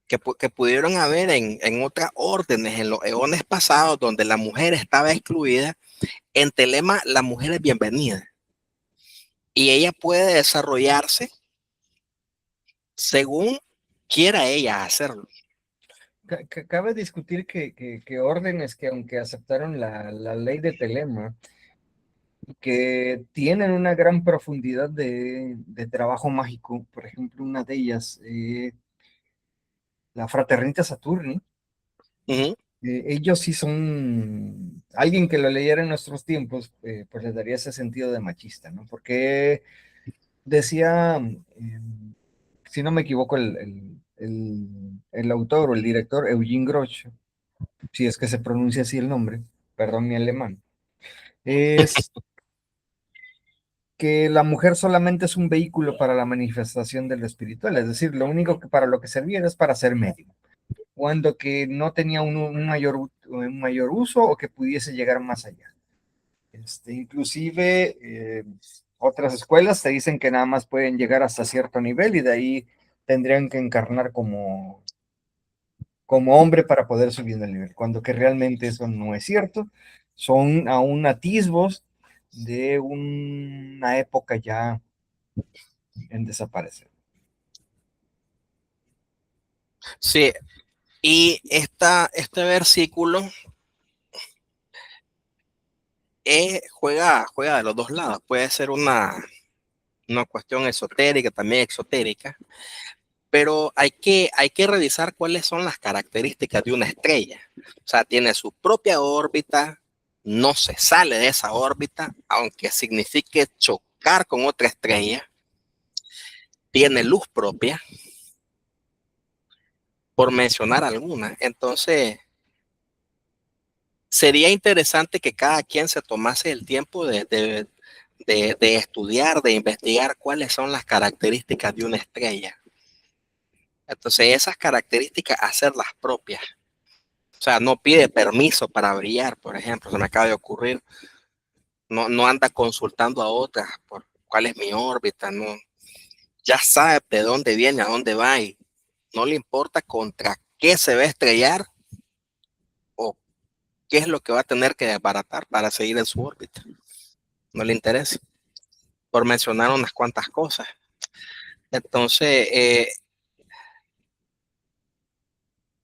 [SPEAKER 1] que pudieron haber en otras órdenes, en los eones pasados, donde la mujer estaba excluida, en Telema la mujer es bienvenida. Y ella puede desarrollarse según quiera ella hacerlo.
[SPEAKER 2] Cabe discutir que órdenes que aunque aceptaron la ley de Telema, que tienen una gran profundidad de trabajo mágico, por ejemplo, una de ellas, la Fraternita Saturni,
[SPEAKER 1] Uh-huh.
[SPEAKER 2] ellos sí son, alguien que lo leyera en nuestros tiempos, pues le daría ese sentido de machista, ¿no? Porque decía, si no me equivoco, el autor o el director, Eugene Grosch, si es que se pronuncia así el nombre, perdón mi alemán, es que la mujer solamente es un vehículo para la manifestación de lo espiritual, es decir, lo único que para lo que servía es para ser médium, cuando que no tenía un mayor uso o que pudiese llegar más allá. Inclusive otras escuelas te dicen que nada más pueden llegar hasta cierto nivel y de ahí tendrían que encarnar como hombre para poder subir el nivel, cuando que realmente eso no es cierto, son aún atisbos de una época ya en desaparecer.
[SPEAKER 1] Sí, y este versículo juega de los dos lados. Puede ser una cuestión esotérica, también exotérica, pero hay que revisar cuáles son las características de una estrella. O sea, tiene su propia órbita, no se sale de esa órbita, aunque signifique chocar con otra estrella, tiene luz propia, por mencionar alguna. Entonces, sería interesante que cada quien se tomase el tiempo de estudiar, de investigar cuáles son las características de una estrella. Entonces, esas características, hacerlas propias. O sea, no pide permiso para brillar, por ejemplo, se me acaba de ocurrir. No anda consultando a otras por cuál es mi órbita, no. Ya sabe de dónde viene, a dónde va y no le importa contra qué se va a estrellar o qué es lo que va a tener que desbaratar para seguir en su órbita. No le interesa, por mencionar unas cuantas cosas. Entonces,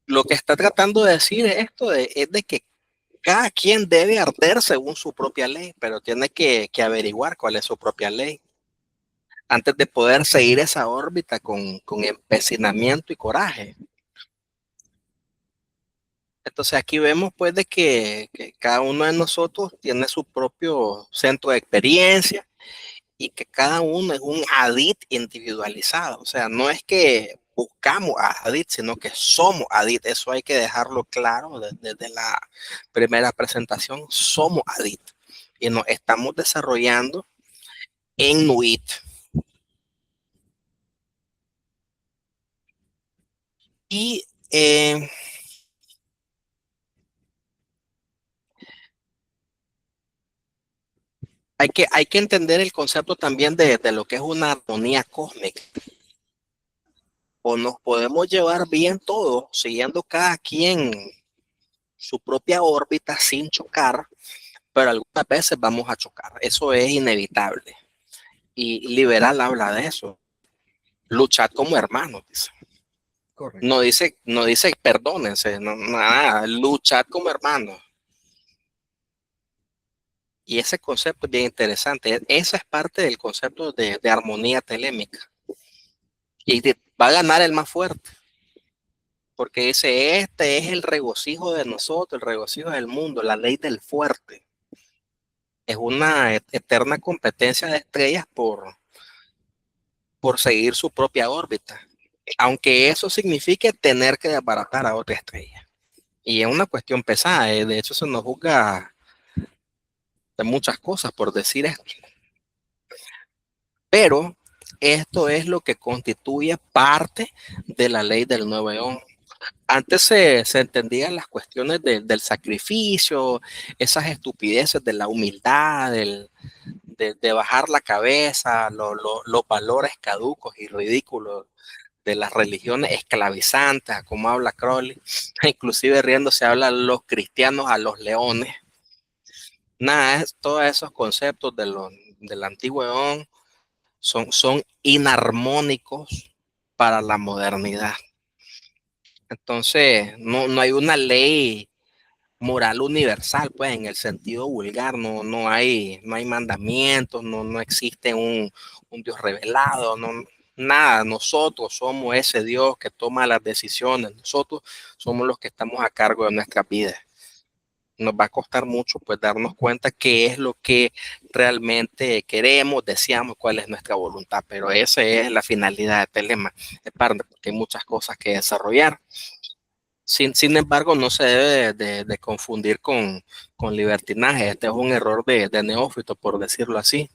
[SPEAKER 1] lo que está tratando de decir es de que cada quien debe arder según su propia ley, pero tiene que averiguar cuál es su propia ley antes de poder seguir esa órbita con empecinamiento y coraje. Entonces aquí vemos pues de que cada uno de nosotros tiene su propio centro de experiencia y que cada uno es un Hadith individualizado. O sea, no es que buscamos a Hadith, sino que somos Hadith. Eso hay que dejarlo claro desde la primera presentación. Somos Hadith y nos estamos desarrollando en Nuit. Y hay que entender el concepto también de lo que es una armonía cósmica. O nos podemos llevar bien todos, siguiendo cada quien su propia órbita sin chocar, pero algunas veces vamos a chocar. Eso es inevitable. Y Liberal habla de eso. Luchad como hermanos, dice.
[SPEAKER 2] Correcto.
[SPEAKER 1] No dice perdónense, nada, luchad como hermanos. Y ese concepto es bien interesante. Esa es parte del concepto de armonía telémica. Y va a ganar el más fuerte. Porque dice, este es el regocijo de nosotros, el regocijo del mundo, la ley del fuerte. Es una eterna competencia de estrellas por seguir su propia órbita. Aunque eso signifique tener que desbaratar a otra estrella. Y es una cuestión pesada, de hecho se nos juzga de muchas cosas por decir esto. Pero esto es lo que constituye parte de la ley del 9-11. Antes se entendían las cuestiones del sacrificio, esas estupideces de la humildad, de bajar la cabeza, los valores caducos y ridículos de las religiones esclavizantes, como habla Crowley, inclusive riendo se habla los cristianos a los leones. Nada, todos esos conceptos del antiguo eón son inarmónicos para la modernidad. Entonces, no hay una ley moral universal, pues en el sentido vulgar, no hay mandamientos, no existe un Dios revelado, nada, nosotros somos ese Dios que toma las decisiones, nosotros somos los que estamos a cargo de nuestra vida. Nos va a costar mucho pues darnos cuenta qué es lo que realmente queremos, deseamos, cuál es nuestra voluntad, pero esa es la finalidad de Telema, es parte porque hay muchas cosas que desarrollar. Sin embargo, no se debe de confundir con libertinaje. Este es un error de neófito, por decirlo así.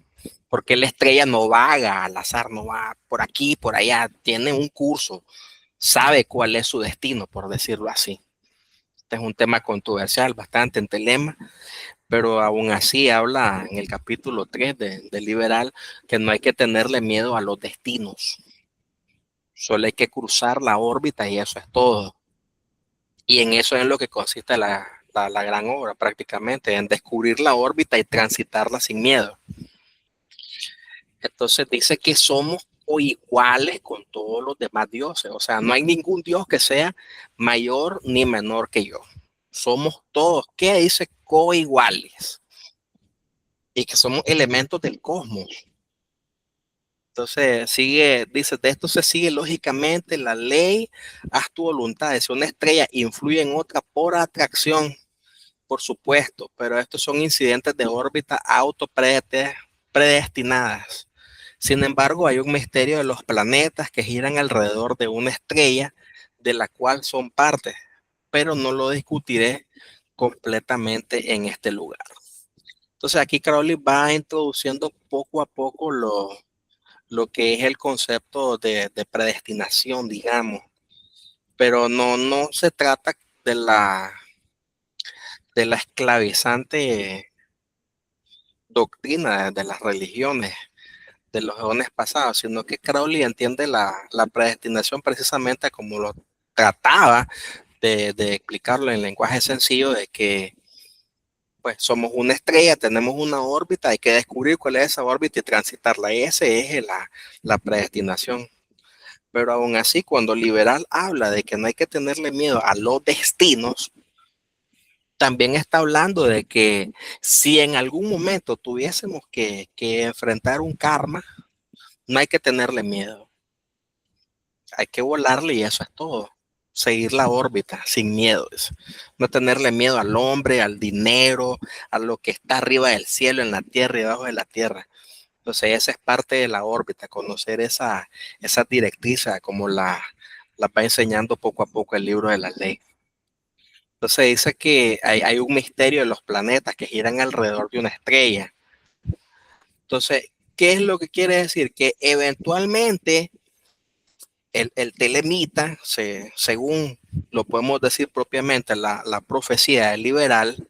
[SPEAKER 1] Porque la estrella no vaga al azar, no va por aquí, por allá. Tiene un curso, sabe cuál es su destino, por decirlo así. Este es un tema controversial, bastante en Telema, pero aún así habla en el capítulo 3 de Liberal que no hay que tenerle miedo a los destinos. Solo hay que cruzar la órbita y eso es todo. Y en eso es en lo que consiste la gran obra prácticamente, en descubrir la órbita y transitarla sin miedo. Entonces dice que somos iguales con todos los demás dioses, o sea, no hay ningún dios que sea mayor ni menor que yo. Somos todos, ¿qué dice? Coiguales. Y que somos elementos del cosmos. Entonces dice, de esto se sigue lógicamente la ley, haz tu voluntad. Si una estrella influye en otra por atracción, Por supuesto, pero estos son incidentes de órbita predestinadas. Sin embargo, hay un misterio de los planetas que giran alrededor de una estrella de la cual son parte, pero no lo discutiré completamente en este lugar. Entonces aquí Crowley va introduciendo poco a poco lo que es el concepto de predestinación, digamos, pero no se trata de la esclavizante doctrina de las religiones de los eones pasados, sino que Crowley entiende la predestinación precisamente como lo trataba de explicarlo en lenguaje sencillo, de que pues somos una estrella, tenemos una órbita, hay que descubrir cuál es esa órbita y transitarla. Ese es la predestinación. Pero aún así, cuando Liberal habla de que no hay que tenerle miedo a los destinos, también está hablando de que si en algún momento tuviésemos que enfrentar un karma, no hay que tenerle miedo. Hay que volarle y eso es todo. Seguir la órbita sin miedos. No tenerle miedo al hombre, al dinero, a lo que está arriba del cielo, en la tierra y debajo de la tierra. Entonces, esa es parte de la órbita, conocer esa directriz, como la va enseñando poco a poco el libro de la ley. Entonces, dice que hay un misterio de los planetas que giran alrededor de una estrella. Entonces, ¿qué es lo que quiere decir? Que eventualmente el telemita, según lo podemos decir propiamente, la profecía del liberal,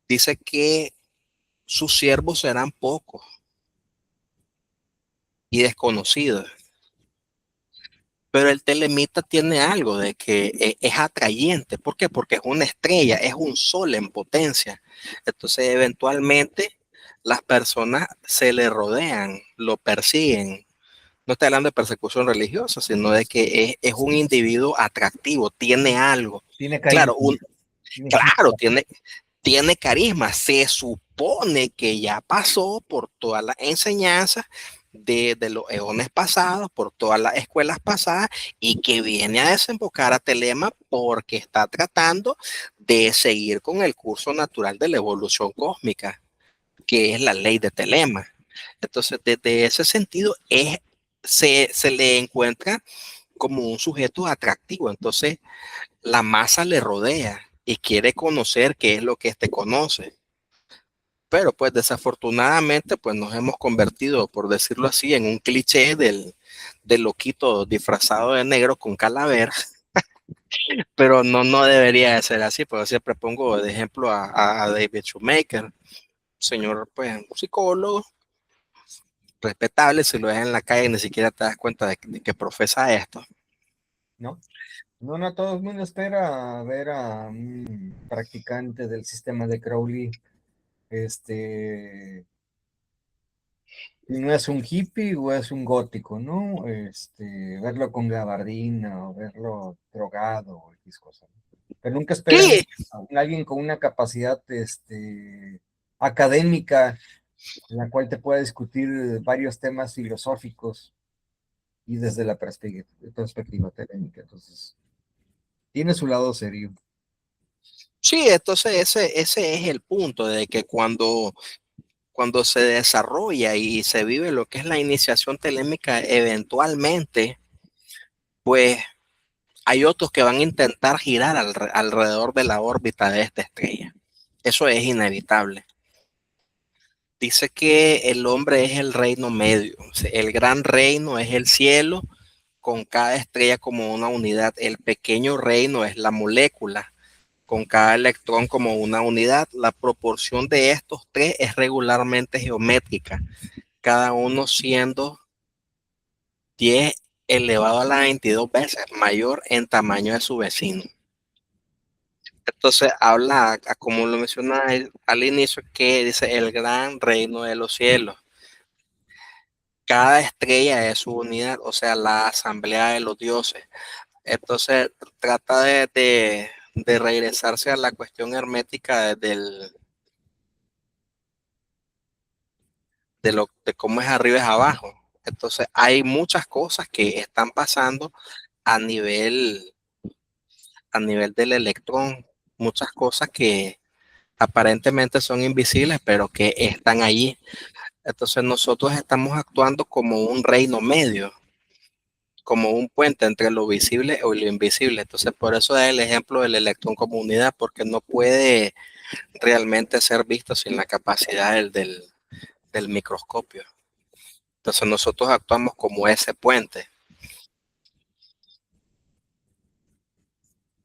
[SPEAKER 1] dice que sus siervos serán pocos y desconocidos. Pero el telemita tiene algo de que es atrayente. ¿Por qué? Porque es una estrella, es un sol en potencia. Entonces, eventualmente, las personas se le rodean, lo persiguen. No estoy hablando de persecución religiosa, sino de que es un individuo atractivo, tiene algo.
[SPEAKER 2] Tiene
[SPEAKER 1] Claro,
[SPEAKER 2] carisma.
[SPEAKER 1] claro, tiene carisma. Se supone que ya pasó por todas las enseñanzas de los eones pasados, por todas las escuelas pasadas, y que viene a desembocar a Telema porque está tratando de seguir con el curso natural de la evolución cósmica, que es la ley de Telema. Entonces, desde ese sentido, se le encuentra como un sujeto atractivo. Entonces, la masa le rodea y quiere conocer qué es lo que éste conoce. Pero pues desafortunadamente pues nos hemos convertido, por decirlo así, en un cliché del loquito disfrazado de negro con calavera, pero no debería de ser así, porque siempre pongo de ejemplo a David Shoemaker, señor pues un psicólogo respetable, si lo ves en la calle ni siquiera te das cuenta de que profesa esto.
[SPEAKER 2] ¿No? No, todo el mundo espera ver a un practicante del sistema de Crowley, no es un hippie o es un gótico, ¿no? Verlo con gabardina o verlo drogado o X cosa, ¿no? Pero nunca esperan
[SPEAKER 1] ¿Qué?
[SPEAKER 2] a alguien con una capacidad, académica en la cual te pueda discutir varios temas filosóficos y desde la perspectiva académica. Entonces, tiene su lado serio.
[SPEAKER 1] Sí, entonces ese es el punto de que cuando se desarrolla y se vive lo que es la iniciación telémica, eventualmente, pues hay otros que van a intentar girar alrededor de la órbita de esta estrella. Eso es inevitable. Dice que el hombre es el reino medio. El gran reino es el cielo, con cada estrella como una unidad. El pequeño reino es la molécula, con cada electrón como una unidad. La proporción de estos tres es regularmente geométrica, cada uno siendo 10 elevado a la 22 veces mayor en tamaño de su vecino. Entonces habla, como lo menciona al inicio, que dice el gran reino de los cielos. Cada estrella es su unidad, o sea, la asamblea de los dioses. Entonces trata de regresarse a la cuestión hermética de cómo es arriba es abajo. Entonces hay muchas cosas que están pasando a nivel, a nivel del electrón, muchas cosas aparentemente son invisibles, pero que están allí. Entonces nosotros estamos actuando como un reino medio, como un puente entre lo visible o lo invisible. Entonces por eso es el ejemplo del electrón como unidad, porque no puede realmente ser visto sin la capacidad del microscopio. Entonces nosotros actuamos como ese puente.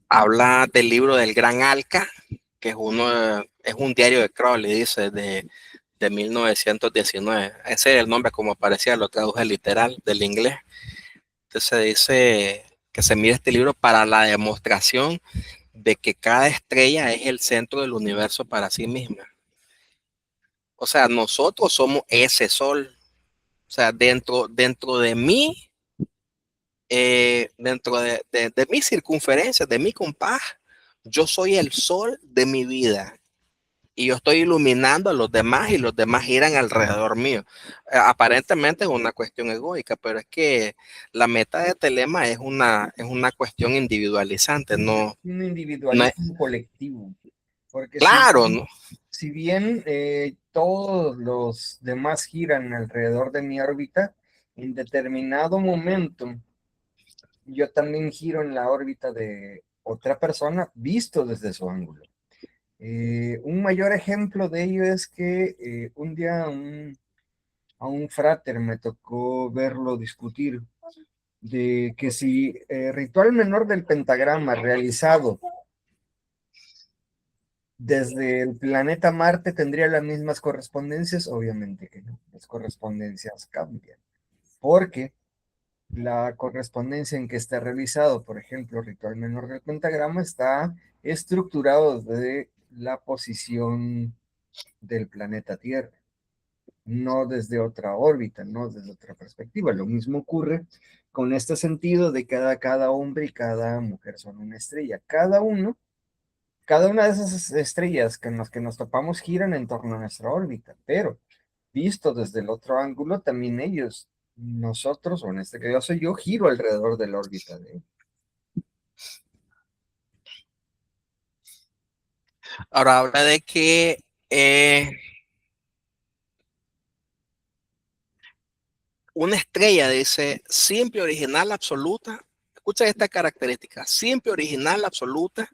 [SPEAKER 1] Habla del libro del Gran Alca, que es un diario de Crowley, dice, de 1919. Ese es el nombre como aparecía, lo traduje literal del inglés. Entonces dice que se mira este libro para la demostración de que cada estrella es el centro del universo para sí misma. O sea, nosotros somos ese sol. O sea, dentro de mí, dentro de mi circunferencia, de mi compás, yo soy el sol de mi vida. Y yo estoy iluminando a los demás y los demás giran alrededor mío. Aparentemente es una cuestión egoica, pero es que la meta de Telema es una cuestión individualizante,
[SPEAKER 2] Un
[SPEAKER 1] no es,
[SPEAKER 2] individualismo colectivo, porque
[SPEAKER 1] claro, ¿no?
[SPEAKER 2] si bien todos los demás giran alrededor de mi órbita, en determinado momento yo también giro en la órbita de otra persona visto desde su ángulo. Un mayor ejemplo de ello es que un día a un frater me tocó verlo discutir de que si ritual menor del pentagrama realizado desde el planeta Marte tendría las mismas correspondencias, obviamente que no, las correspondencias cambian, porque la correspondencia en que está realizado, por ejemplo, ritual menor del pentagrama, está estructurado desde la posición del planeta Tierra, no desde otra órbita, no desde otra perspectiva. Lo mismo ocurre con este sentido de cada hombre y cada mujer son una estrella. Cada una de esas estrellas que que nos topamos giran en torno a nuestra órbita, pero visto desde el otro ángulo, también ellos, nosotros, o en este caso yo, giro alrededor de la órbita de ellos.
[SPEAKER 1] Ahora habla de que una estrella dice simple, original, absoluta. Escucha esta característica, simple, original, absoluta.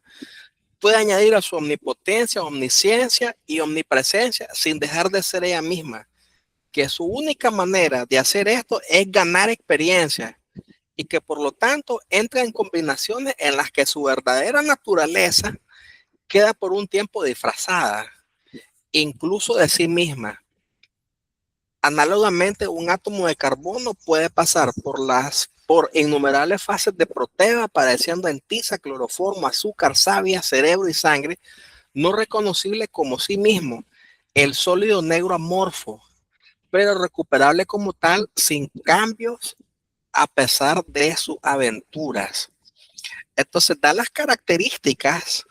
[SPEAKER 1] Puede añadir a su omnipotencia, omnisciencia y omnipresencia sin dejar de ser ella misma. Que su única manera de hacer esto es ganar experiencia y que por lo tanto entra en combinaciones en las que su verdadera naturaleza queda por un tiempo disfrazada, incluso de sí misma. Análogamente, un átomo de carbono puede pasar por innumerables fases de proteo, apareciendo en tiza, cloroformo, azúcar, savia, cerebro y sangre, no reconocible como sí mismo, el sólido negro amorfo, pero recuperable como tal, sin cambios, a pesar de sus aventuras. Entonces, da las características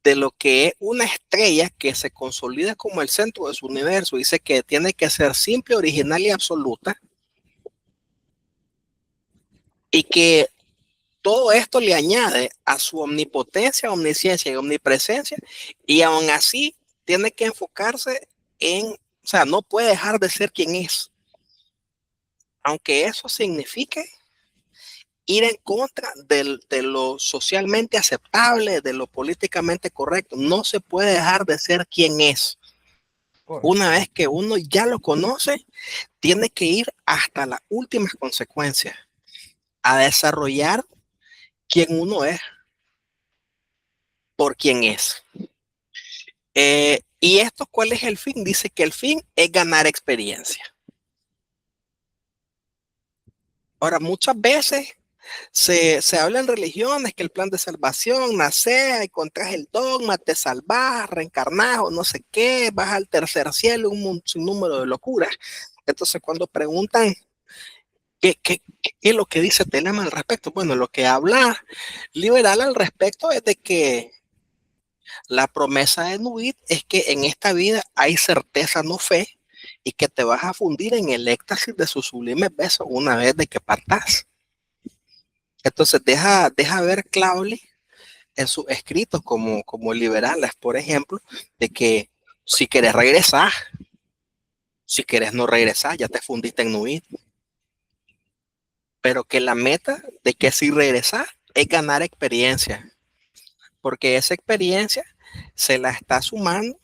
[SPEAKER 1] de lo que es una estrella que se consolida como el centro de su universo. Dice que tiene que ser simple, original y absoluta, y que todo esto le añade a su omnipotencia, omnisciencia y omnipresencia, y aún así tiene que enfocarse o sea, no puede dejar de ser quien es, aunque eso signifique ir en contra de lo socialmente aceptable, de lo políticamente correcto. No se puede dejar de ser quien es.
[SPEAKER 2] Correcto.
[SPEAKER 1] Una vez que uno ya lo conoce, tiene que ir hasta las últimas consecuencias a desarrollar quién uno es por quién es. ¿Y esto cuál es el fin? Dice que el fin es ganar experiencia. Ahora, muchas veces se habla en religiones que el plan de salvación, nacer, encontrás el dogma, te salvás, reencarnás o no sé qué, vas al tercer cielo, un sinnúmero de locuras. Entonces, cuando preguntan qué es lo que dice Telema al respecto, bueno, lo que habla liberal al respecto es de que la promesa de Nuit es que en esta vida hay certeza, no fe, y que te vas a fundir en el éxtasis de sus sublimes besos una vez de que partás. Entonces deja ver, Claudia, en sus escritos como liberales, por ejemplo, de que si querés regresar, si querés no regresar, ya te fundiste en Nubit, pero que la meta de que si regresar es ganar experiencia, porque esa experiencia se la está sumando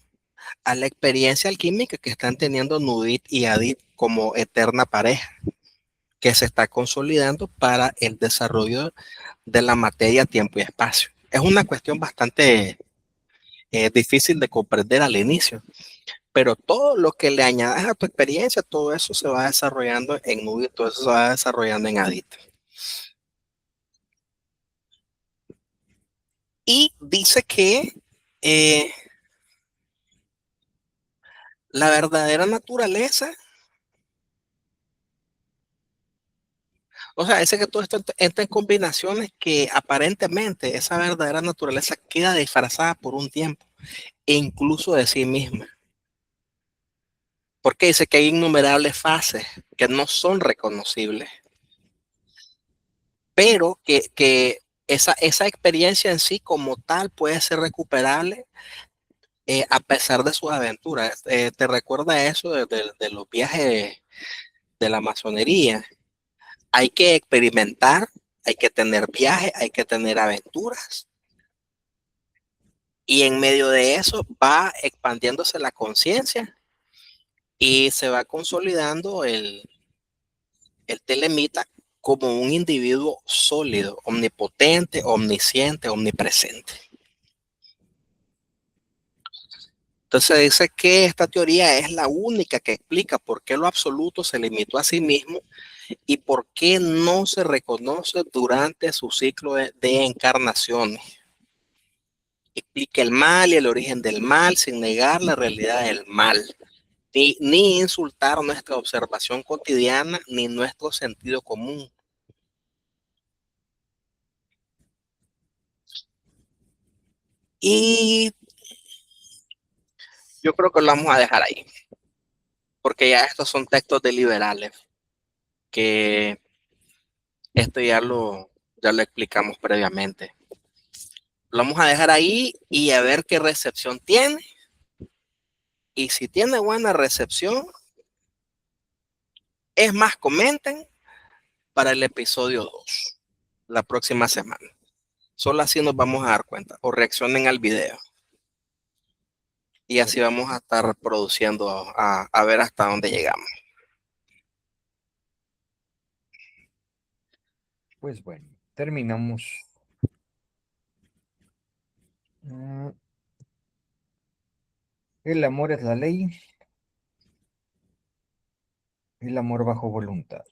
[SPEAKER 1] a la experiencia alquímica que están teniendo Nubit y Adit como eterna pareja, que se está consolidando para el desarrollo de la materia, tiempo y espacio. Es una cuestión bastante difícil de comprender al inicio, pero todo lo que le añadas a tu experiencia, todo eso se va desarrollando en Nubit, todo eso se va desarrollando en Adit. Y dice que eh, la verdadera naturaleza, o sea, dice que todo esto entra en combinaciones que aparentemente esa verdadera naturaleza queda disfrazada por un tiempo, e incluso de sí misma. Porque dice que hay innumerables fases que no son reconocibles, pero que esa experiencia en sí como tal puede ser recuperable a pesar de sus aventuras. ¿Te recuerda eso de los viajes de la masonería? Hay que experimentar, hay que tener viajes, hay que tener aventuras. Y en medio de eso va expandiéndose la conciencia y se va consolidando el telemita como un individuo sólido, omnipotente, omnisciente, omnipresente. Entonces dice que esta teoría es la única que explica por qué lo absoluto se limitó a sí mismo y por qué no se reconoce durante su ciclo de encarnaciones. Explica el mal y el origen del mal sin negar la realidad del mal, ni insultar nuestra observación cotidiana ni nuestro sentido común. Y yo creo que lo vamos a dejar ahí, porque ya estos son textos de liberales, que esto ya lo explicamos previamente. Lo vamos a dejar ahí y a ver qué recepción tiene. Y si tiene buena recepción, es más, comenten para el episodio 2 la próxima semana. Solo así nos vamos a dar cuenta. O reaccionen al video. Y así vamos a estar produciendo a ver hasta dónde llegamos.
[SPEAKER 2] Pues bueno, terminamos. El amor es la ley, el amor bajo voluntad.